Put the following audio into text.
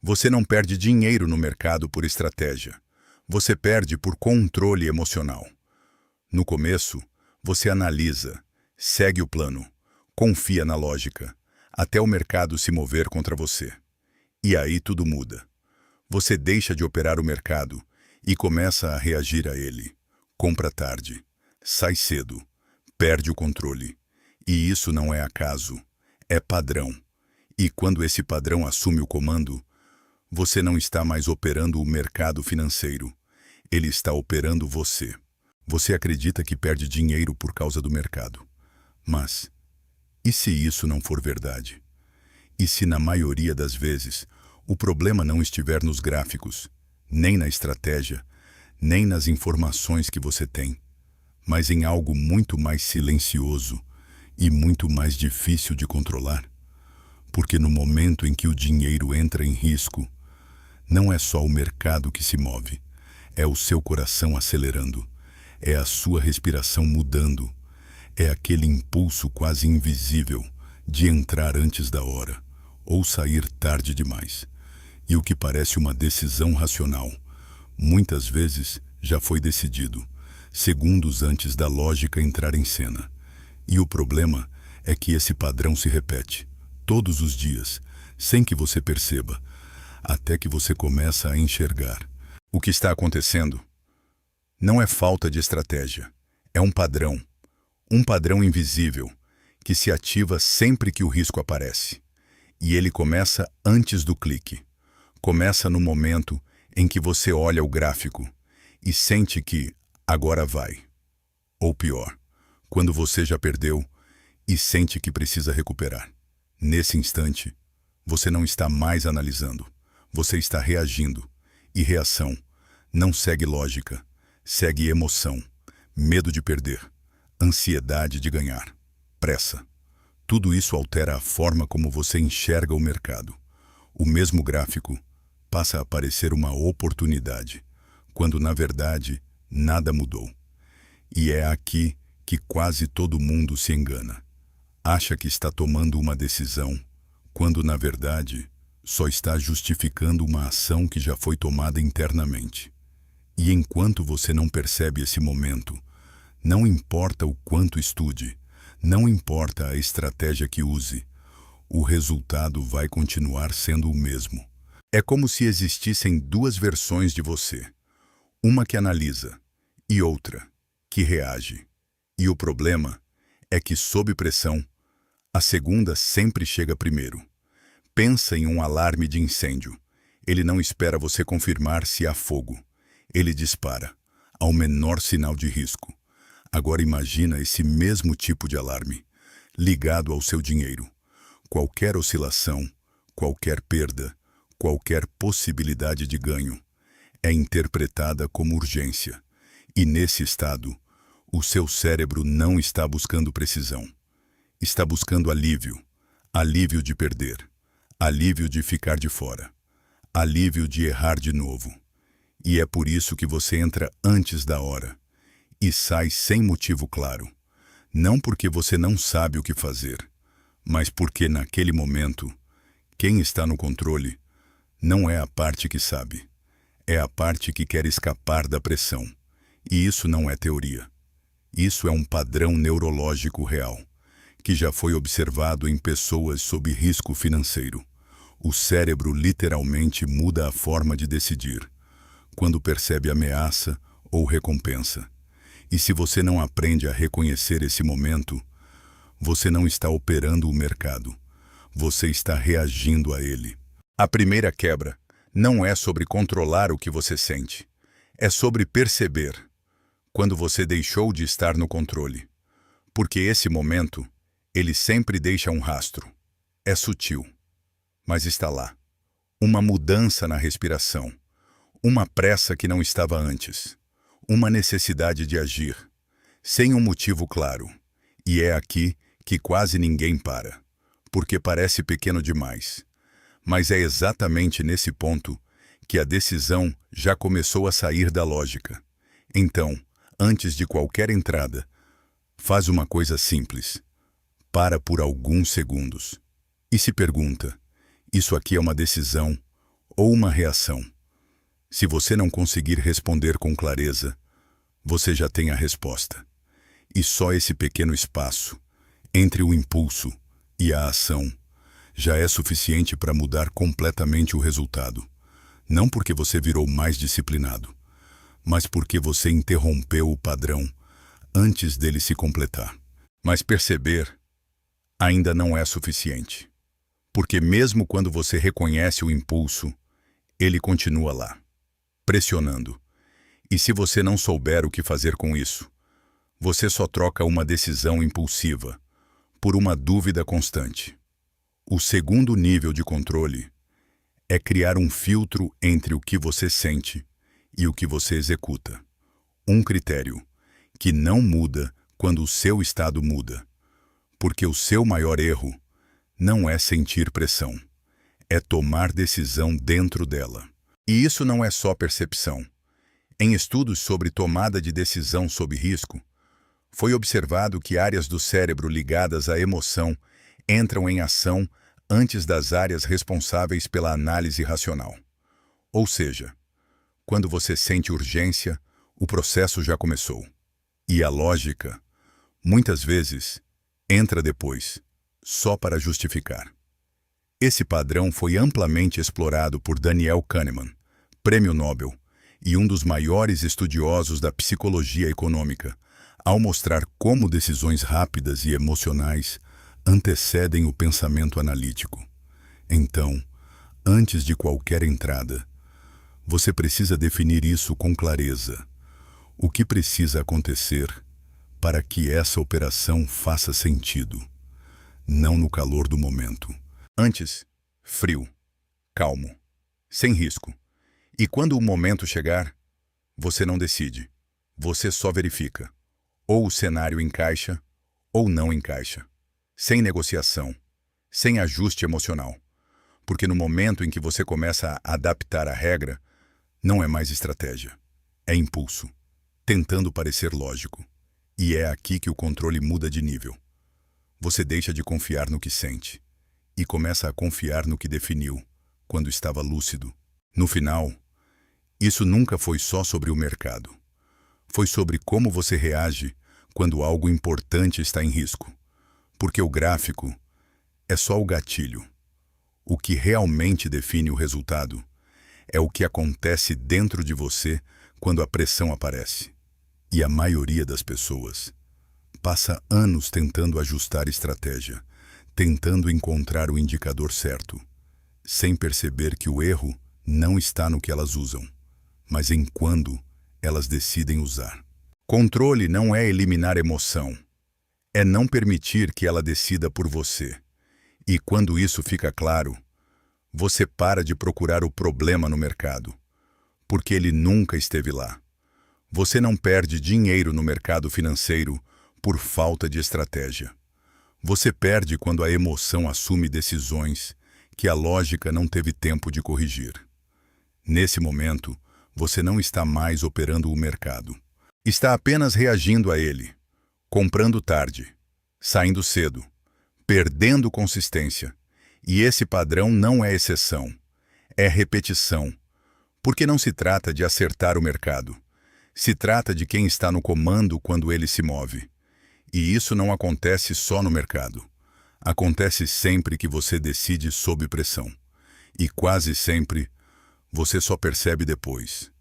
Você não perde dinheiro no mercado por estratégia. Você perde por controle emocional. No começo, você analisa, segue o plano, confia na lógica, até o mercado se mover contra você. E aí tudo muda. Você deixa de operar o mercado e começa a reagir a ele. Compra tarde, sai cedo, perde o controle. E isso não é acaso, é padrão. E quando esse padrão assume o comando, você não está mais operando o mercado financeiro. Ele está operando você. Você acredita que perde dinheiro por causa do mercado. Mas, e se isso não for verdade? E se na maioria das vezes o problema não estiver nos gráficos, nem na estratégia, nem nas informações que você tem, mas em algo muito mais silencioso e muito mais difícil de controlar? Porque no momento em que o dinheiro entra em risco, não é só o mercado que se move, é o seu coração acelerando, é a sua respiração mudando, é aquele impulso quase invisível de entrar antes da hora ou sair tarde demais. E o que parece uma decisão racional, muitas vezes já foi decidido, segundos antes da lógica entrar em cena. E o problema é que esse padrão se repete, todos os dias, sem que você perceba, até que você começa a enxergar. O que está acontecendo não é falta de estratégia, é um padrão invisível, que se ativa sempre que o risco aparece. E ele começa antes do clique. Começa no momento em que você olha o gráfico e sente que agora vai. Ou pior, quando você já perdeu e sente que precisa recuperar. Nesse instante, você não está mais analisando, você está reagindo. E reação não segue lógica, segue emoção, medo de perder, ansiedade de ganhar, pressa. Tudo isso altera a forma como você enxerga o mercado. O mesmo gráfico passa a parecer uma oportunidade, quando na verdade nada mudou. E é aqui que quase todo mundo se engana. Acha que está tomando uma decisão, quando na verdade só está justificando uma ação que já foi tomada internamente. E enquanto você não percebe esse momento, não importa o quanto estude, não importa a estratégia que use, o resultado vai continuar sendo o mesmo. É como se existissem duas versões de você, uma que analisa e outra que reage. E o problema é que, sob pressão, a segunda sempre chega primeiro. Pensa em um alarme de incêndio. Ele não espera você confirmar se há fogo. Ele dispara, ao menor sinal de risco. Agora imagina esse mesmo tipo de alarme, ligado ao seu dinheiro. Qualquer oscilação, qualquer perda, qualquer possibilidade de ganho, é interpretada como urgência. E nesse estado, o seu cérebro não está buscando precisão. Está buscando alívio. Alívio de perder. Alívio de ficar de fora. Alívio de errar de novo. E é por isso que você entra antes da hora e sai sem motivo claro. Não porque você não sabe o que fazer, mas porque naquele momento, quem está no controle não é a parte que sabe, é a parte que quer escapar da pressão. E isso não é teoria. Isso é um padrão neurológico real, que já foi observado em pessoas sob risco financeiro. O cérebro literalmente muda a forma de decidir, quando percebe ameaça ou recompensa. E se você não aprende a reconhecer esse momento, você não está operando o mercado, você está reagindo a ele. A primeira quebra não é sobre controlar o que você sente, é sobre perceber quando você deixou de estar no controle. Porque esse momento, ele sempre deixa um rastro. É sutil, mas está lá. Uma mudança na respiração, uma pressa que não estava antes, uma necessidade de agir, sem um motivo claro. E é aqui que quase ninguém para, porque parece pequeno demais. Mas é exatamente nesse ponto que a decisão já começou a sair da lógica. Então, antes de qualquer entrada, faz uma coisa simples. Para por alguns segundos e se pergunta: isso aqui é uma decisão ou uma reação. Se você não conseguir responder com clareza, você já tem a resposta. E só esse pequeno espaço entre o impulso e a ação já é suficiente para mudar completamente o resultado. Não porque você virou mais disciplinado, mas porque você interrompeu o padrão antes dele se completar. Mas perceber ainda não é suficiente. Porque mesmo quando você reconhece o impulso, ele continua lá, pressionando. E se você não souber o que fazer com isso, você só troca uma decisão impulsiva por uma dúvida constante. O segundo nível de controle é criar um filtro entre o que você sente e o que você executa. Um critério que não muda quando o seu estado muda. Porque o seu maior erro não é sentir pressão, é tomar decisão dentro dela. E isso não é só percepção. Em estudos sobre tomada de decisão sob risco, foi observado que áreas do cérebro ligadas à emoção entram em ação antes das áreas responsáveis pela análise racional. Ou seja, quando você sente urgência, o processo já começou. E a lógica, muitas vezes, entra depois, só para justificar. Esse padrão foi amplamente explorado por Daniel Kahneman, prêmio Nobel, e um dos maiores estudiosos da psicologia econômica, ao mostrar como decisões rápidas e emocionais antecedem o pensamento analítico. Então, antes de qualquer entrada, você precisa definir isso com clareza. O que precisa acontecer para que essa operação faça sentido, não no calor do momento. Antes, frio, calmo, sem risco. E quando o momento chegar, você não decide, você só verifica. Ou o cenário encaixa, ou não encaixa. Sem negociação, sem ajuste emocional. Porque no momento em que você começa a adaptar a regra, não é mais estratégia, é impulso, tentando parecer lógico. E é aqui que o controle muda de nível. Você deixa de confiar no que sente e começa a confiar no que definiu, quando estava lúcido. No final, isso nunca foi só sobre o mercado. Foi sobre como você reage quando algo importante está em risco. Porque o gráfico é só o gatilho. O que realmente define o resultado é o que acontece dentro de você quando a pressão aparece. E a maioria das pessoas passa anos tentando ajustar estratégia, tentando encontrar o indicador certo, sem perceber que o erro não está no que elas usam, mas em quando elas decidem usar. Controle não é eliminar emoção, é não permitir que ela decida por você. E quando isso fica claro, você para de procurar o problema no mercado, porque ele nunca esteve lá. Você não perde dinheiro no mercado financeiro por falta de estratégia. Você perde quando a emoção assume decisões que a lógica não teve tempo de corrigir. Nesse momento, você não está mais operando o mercado. Está apenas reagindo a ele, comprando tarde, saindo cedo, perdendo consistência. E esse padrão não é exceção, é repetição. Porque não se trata de acertar o mercado. Se trata de quem está no comando quando ele se move. E isso não acontece só no mercado. Acontece sempre que você decide sob pressão. E quase sempre, você só percebe depois.